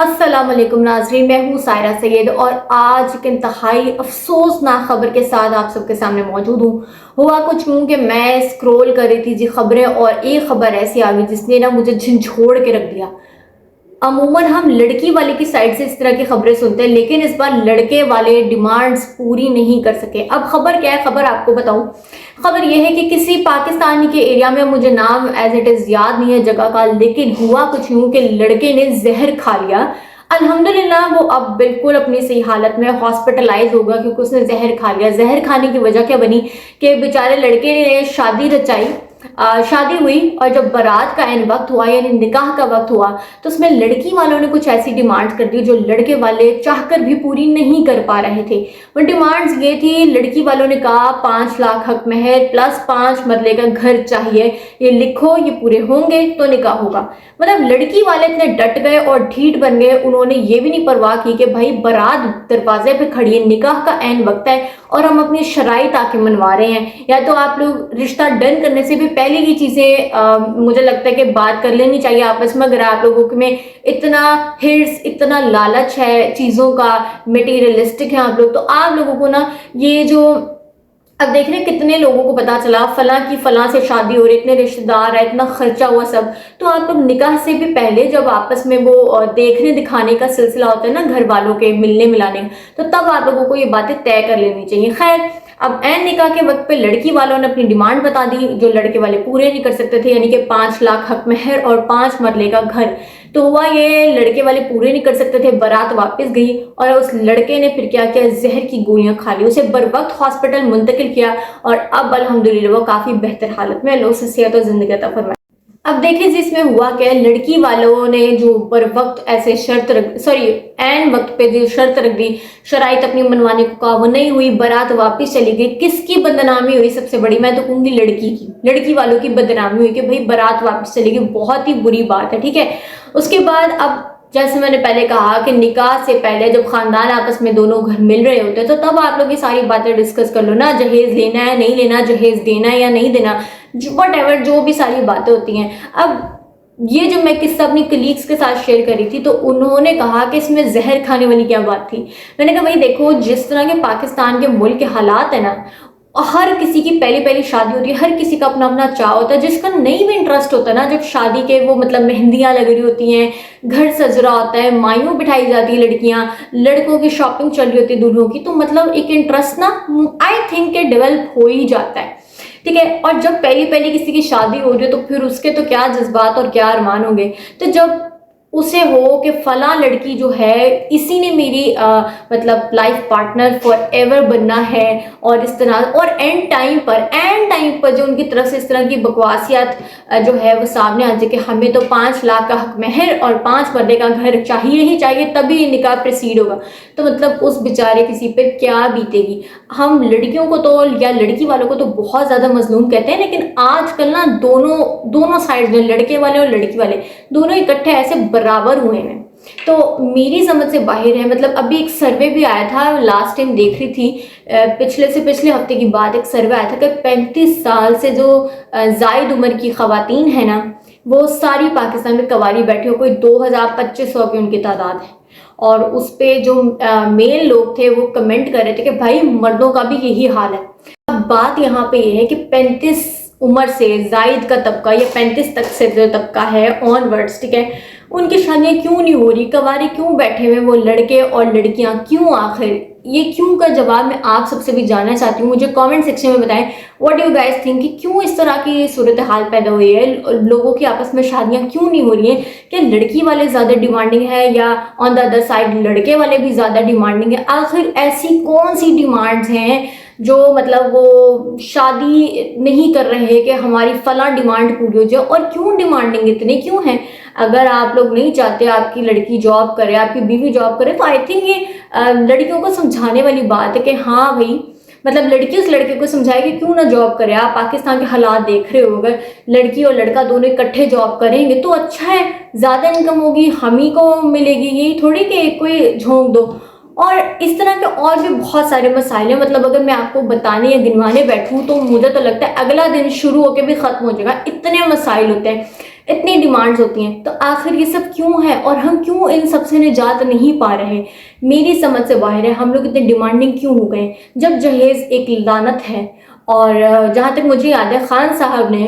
अस्सलाम वालेकुम नाज़रीन, मैं हूँ सायरा सैयद और आज एक इंतहाई अफसोसनाक खबर के साथ आप सबके सामने मौजूद हूँ। हुआ कुछ यूँ कि मैं स्क्रॉल कर रही थी जी खबरें और एक खबर ऐसी आ गई जिसने ना मुझे झंझोड़ के रख दिया। अमूमन हम लड़की वाले की साइड से इस तरह की खबरें सुनते हैं, लेकिन इस बार लड़के वाले डिमांड्स पूरी नहीं कर सके। अब खबर क्या है, खबर आपको बताऊं। खबर यह है कि किसी पाकिस्तानी के एरिया में, मुझे नाम एज इट इज याद नहीं है जगह का, लेकिन हुआ कुछ यूं कि लड़के ने जहर खा लिया। अल्हम्दुलिल्लाह वो अब बिल्कुल अपनी सही हालत में हॉस्पिटलाइज होगा क्योंकि उसने जहर खा लिया। जहर खाने की वजह क्या बनी कि बेचारे लड़के ने शादी रचाई, शादी हुई और जब बारात का एन वक्त हुआ यानी निकाह का वक्त हुआ तो उसमें लड़की वालों ने कुछ ऐसी डिमांड्स कर दी जो लड़के वाले चाहकर भी पूरी नहीं कर पा रहे थे। वो डिमांड्स ये थी, लड़की वालों ने कहा 5 लाख हक महर प्लस 5 मरले का घर चाहिए, ये लिखो, ये पूरे होंगे तो निकाह होगा। मतलब लड़की वाले इतने डट गए और ढीठ बन गए, उन्होंने ये भी नहीं परवाह की कि भाई बारात दरवाजे पे खड़ी है, निकाह का एन वक्त है और हम अपनी शराइत आके मनवा रहे हैं। या तो आप लोग रिश्ता डन करने से भी पहले की चीजें मुझे लगता है कि बात कर लेनी चाहिए आपस में। अगर आप लोगों में इतना हिर्स, इतना लालच है चीजों का, मटेरियलिस्टिक है आप लोग, तो आप लोगों को ना ये जो अब देख रहे कितने लोगों को पता चला फला की फला से शादी हो रही, इतने रिश्तेदार है, इतना खर्चा हुआ सब, तो आप लोग निकाह से भी पहले जब आपस में वो देखने दिखाने का सिलसिला होता है ना, घर वालों के मिलने मिलाने, तो तब आप लोगों को ये बातें तय कर लेनी चाहिए। खैर, अब एन निकाह के वक्त पे लड़की वालों ने अपनी डिमांड बता दी जो लड़के वाले पूरे नहीं कर सकते थे, यानी कि 5 लाख हक महर और 5 मरले का घर। तो हुआ ये, लड़के वाले पूरे नहीं कर सकते थे, बारात वापस गई और उस लड़के ने फिर क्या किया, जहर की गोलियां खा ली, उसे बर वक्त हॉस्पिटल मुंतकिल किया और अब अल्हम्दुलिल्लाह वो काफी बेहतर हालत में, अल्लाह उसे सेहत और जिंदगी अता फरमाए। अब देखिए जिसमें हुआ क्या, लड़की वालों ने जो बर वक्त ऐसे शर्त रख, सॉरी एन वक्त पे जो शर्त रख दी, शराइत अपनी मनवाने को कहा, वो नहीं हुई, बारात वापस चली गई। किसकी बदनामी हुई सबसे बड़ी, मैं तो कहूंगी लड़की की, लड़की वालों की बदनामी हुई कि भाई बारात वापस चली गई, बहुत ही बुरी बात है, ठीक है। उसके बाद अब जैसे मैंने पहले कहा कि निकाह से पहले जब खानदान आपस में दोनों घर मिल रहे होते हैं तो तब आप लोग ये सारी बातें डिस्कस कर लो ना, जहेज लेना है नहीं लेना, जहेज देना है या नहीं देना, वट एवर जो भी सारी बातें होती हैं। अब ये जब मैं किस्सा अपनी कलीग्स के साथ शेयर करी थी तो उन्होंने कहा कि इसमें जहर खाने वाली क्या बात थी। मैंने कहा भाई देखो, जिस तरह के पाकिस्तान के मुल्क के हालात है ना, हर किसी की पहली पहली शादी होती है, हर किसी का अपना अपना चाव होता है, जिसका नहीं भी इंटरेस्ट होता है ना, जब शादी के वो मतलब मेहंदियां लग रही होती हैं, घर सज रहा होता है, मायूं बिठाई जाती है लड़कियां, लड़कों की शॉपिंग चल रही होती है दुल्हों की, तो मतलब एक इंटरेस्ट ना आई थिंक के डेवलप हो ही जाता है, ठीक है। और जब पहली पहली किसी की शादी हो रही है तो फिर उसके तो क्या जज्बात और क्या अरमान होंगे। तो जब उसे हो कि फला लड़की जो है इसी ने मेरी मतलब लाइफ पार्टनर फॉर एवर बनना है और इस तरह, और एंड टाइम पर जो उनकी तरफ से इस तरह की बकवासियत जो है वो सामने आ जाए कि हमें तो 5 लाख का हक महर और 5 मरले का घर चाहिए ही चाहिए तभी निकाह प्रोसीड होगा, तो मतलब उस बेचारे किसी पे क्या बीतेगी। हम लड़कियों को तो या लड़की वालों को तो बहुत ज़्यादा मजलूम कहते हैं, लेकिन आजकल ना दोनों साइड में, लड़के वाले और लड़की वाले दोनों इकट्ठे ऐसे बराबर हुए हैं, तो मेरी समझ से बाहर है। मतलब अभी एक सर्वे भी आया था, लास्ट टाइम देख रही थी, पिछले हफ्ते की बात, एक सर्वे आया था कि 35 साल से जो जायद उम्र की खवातीन है ना, वो सारी पाकिस्तान में कवारी बैठी हो, कोई 2500 की उनकी तादाद है। और उस पे जो मेल लोग थे वो कमेंट कर रहे थे कि भाई मर्दों का भी यही हाल है। अब बात यहाँ पे ये है कि 35 उम्र से जायद का तबका या 35 तक से जो तबका है ऑनवर्ड्स, ठीक है, उनकी शादियाँ क्यों नहीं हो रही, कवारे क्यों बैठे हुए वो लड़के और लड़कियां, क्यों? आखिर ये क्यों का जवाब मैं आप सबसे भी जानना चाहती हूँ। मुझे कमेंट सेक्शन में बताएं व्हाट यू गाइस थिंक कि क्यों इस तरह की सूरत हाल पैदा हुई है, लोगों की आपस में शादियाँ क्यों नहीं हो रही हैं। क्या लड़की वाले ज़्यादा डिमांडिंग है या ऑन द अदर साइड लड़के वाले भी ज़्यादा डिमांडिंग है? आखिर ऐसी कौन सी डिमांड्स हैं जो मतलब वो शादी नहीं कर रहे कि हमारी फला डिमांड पूरी हो जाए, और क्यों डिमांडिंग इतने क्यों हैं? अगर आप लोग नहीं चाहते आपकी लड़की जॉब करे, आपकी बीवी जॉब करे, तो आई थिंक ये लड़कियों को समझाने वाली बात है कि हाँ भाई, मतलब लड़की उस लड़के को समझाए कि क्यों ना जॉब करे। आप पाकिस्तान के हालात देख रहे हो, अगर लड़की और लड़का दोनों इकट्ठे जॉब करेंगे तो अच्छा है, ज़्यादा इनकम होगी, हम ही को मिलेगी, यही थोड़ी कि एक कोई झोंक दो। और इस तरह के और भी बहुत सारे मसाइल हैं, मतलब अगर मैं आपको बताने या गिनवाने बैठूं तो मुझे तो लगता है अगला दिन शुरू होकर भी ख़त्म हो जाएगा, इतने मसाइल होते हैं। اتنی ڈیمانڈز ہوتی ہیں، تو آخر یہ سب کیوں ہے اور ہم کیوں ان سب سے نجات نہیں پا رہے؟ میری سمجھ سے باہر ہے ہم لوگ اتنے ڈیمانڈنگ کیوں ہو گئے؟ جب جہیز ایک لعنت ہے، اور جہاں تک مجھے یاد ہے خان صاحب نے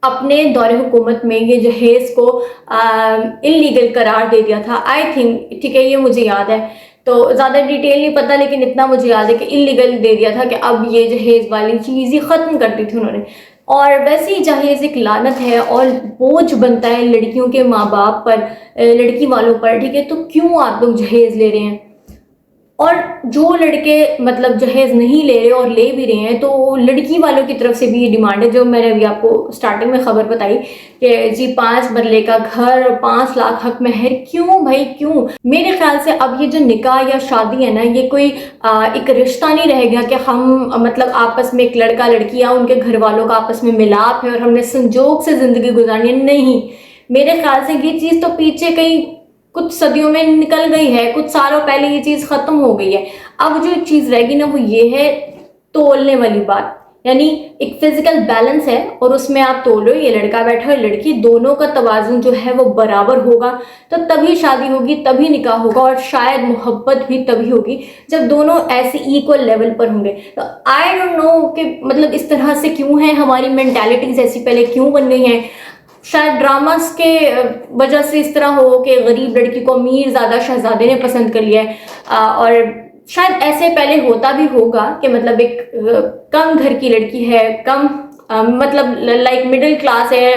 اپنے دور حکومت میں یہ جہیز کو انلیگل قرار دے دیا تھا، آئی تھنک، ٹھیک ہے، یہ مجھے یاد ہے، تو زیادہ ڈیٹیل نہیں پتا، لیکن اتنا مجھے یاد ہے کہ انلیگل دے دیا تھا کہ اب یہ جہیز والی چیز ہی ختم کر دی تھی انہوں نے۔ اور ویسے ہی جہیز ایک لعنت ہے اور بوجھ بنتا ہے لڑکیوں کے ماں باپ پر، لڑکی والوں پر، ٹھیک ہے، تو کیوں آپ لوگ جہیز لے رہے ہیں؟ اور جو لڑکے مطلب جہیز نہیں لے رہے اور لے بھی رہے ہیں، تو لڑکی والوں کی طرف سے بھی یہ ڈیمانڈ ہے، جو میں نے ابھی آپ کو سٹارٹنگ میں خبر بتائی کہ جی 5 مرلے کا گھر، 5 لاکھ حق مہر، کیوں بھائی کیوں؟ میرے خیال سے اب یہ جو نکاح یا شادی ہے نا، یہ کوئی ایک رشتہ نہیں رہ گیا کہ ہم مطلب آپس میں ایک لڑکا لڑکی یا ان کے گھر والوں کا آپس میں ملاپ ہے اور ہم نے سنجوگ سے زندگی گزارنی ہے، نہیں۔ میرے خیال سے یہ چیز تو پیچھے کہیں کچھ صدیوں میں نکل گئی ہے، کچھ سالوں پہلے یہ چیز ختم ہو گئی ہے۔ اب جو چیز رہ گی نا وہ یہ ہے تولنے والی بات، یعنی ایک فزیکل بیلنس ہے اور اس میں آپ تولو، یہ لڑکا بیٹھا اور لڑکی، دونوں کا توازن جو ہے وہ برابر ہوگا، تو تبھی شادی ہوگی، تبھی نکاح ہوگا، اور شاید محبت بھی تبھی ہوگی جب دونوں ایسے ایکول لیول پر ہوں گے۔ تو آئی ڈونٹ نو کہ مطلب اس طرح سے کیوں ہے، ہماری مینٹیلٹیز ایسی پہلے کیوں بن گئی ہیں؟ شاید ڈراماز کے وجہ سے اس طرح ہو کہ غریب لڑکی کو امیر زیادہ شہزادے نے پسند کر لیا ہے، اور شاید ایسے پہلے ہوتا بھی ہوگا کہ مطلب ایک کم گھر کی لڑکی ہے، کم مطلب لائک مڈل کلاس ہے،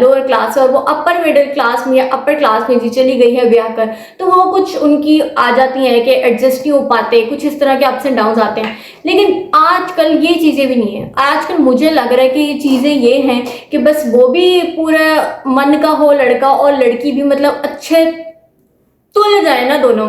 لوور کلاس ہے، اور وہ اپر مڈل کلاس میں یا اپر کلاس میں جی چلی گئی ہے بیاہ کر، تو وہ کچھ ان کی آ جاتی ہیں کہ ایڈجسٹ نہیں ہو پاتے، کچھ اس طرح کے اپس اینڈ ڈاؤنز آتے ہیں۔ لیکن آج کل یہ چیزیں بھی نہیں ہیں، آج کل مجھے لگ رہا ہے کہ یہ چیزیں یہ ہیں کہ بس وہ بھی پورا من کا ہو لڑکا اور لڑکی بھی مطلب اچھے تل جائے نا دونوں۔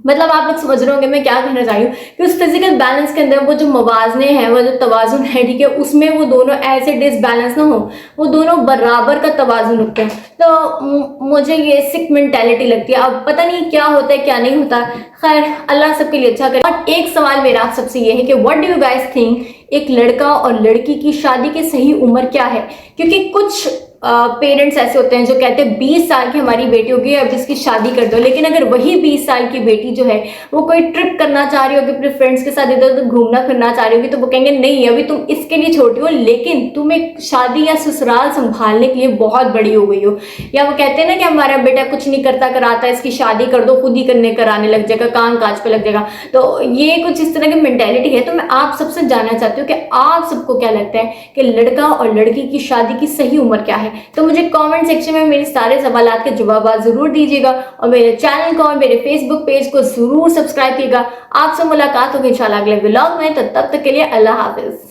مطلب آپ لوگ سمجھ رہے ہوں گے میں کیا کہنا چاہی ہوں کہ اس فزیکل بیلنس کے اندر وہ جو موازنے ہیں، وہ جو توازن ہے، ٹھیک ہے، اس میں وہ دونوں ایسے ڈس بیلنس نہ ہو، وہ دونوں برابر کا توازن رکھتے ہیں۔ تو مجھے یہ سکھ مینٹیلٹی لگتی ہے، اب پتہ نہیں کیا ہوتا ہے کیا نہیں ہوتا، خیر اللہ سب کے لیے اچھا کرے۔ اور ایک سوال میرا آپ سب سے یہ ہے کہ what do you guys think, ایک لڑکا اور لڑکی کی شادی کی صحیح عمر کیا ہے؟ کیونکہ کچھ پیرنٹس ایسے ہوتے ہیں جو کہتے ہیں 20 سال کی ہماری بیٹی ہوگی اب اس کی شادی کر دو، لیکن اگر وہی 20 سال کی بیٹی جو ہے وہ کوئی ٹرپ کرنا چاہ رہی ہوگی، اپنے فرینڈس کے ساتھ ادھر ادھر گھومنا پھرنا چاہ رہی ہوگی، تو وہ کہیں گے نہیں ابھی تم اس کے لیے چھوٹی ہو، لیکن تم ایک شادی یا سسرال سنبھالنے کے لیے بہت بڑی ہو گئی ہو۔ یا وہ کہتے ہیں نا کہ ہمارا بیٹا کچھ نہیں کرتا کراتا، اس کی شادی کر دو، خود ہی کرانے لگ جائے گا، کام کاج پہ لگ جائے گا۔ تو یہ کچھ اس طرح کی مینٹیلٹی ہے۔ تو میں آپ سب سے جاننا چاہتی ہوں کہ آپ سب کو کیا لگتا ہے کہ لڑکا اور لڑکی کی شادی کی صحیح عمر کیا ہے؟ تو مجھے کامنٹ سیکشن میں میرے سارے سوالات کے جوابات ضرور دیجیے گا، اور میرے چینل کو اور میرے فیس بک پیج کو ضرور سبسکرائب کیے گا۔ آپ سے ملاقات ہوگی انشاءاللہ اگلے ولاگ میں، تب تک کے لیے اللہ حافظ۔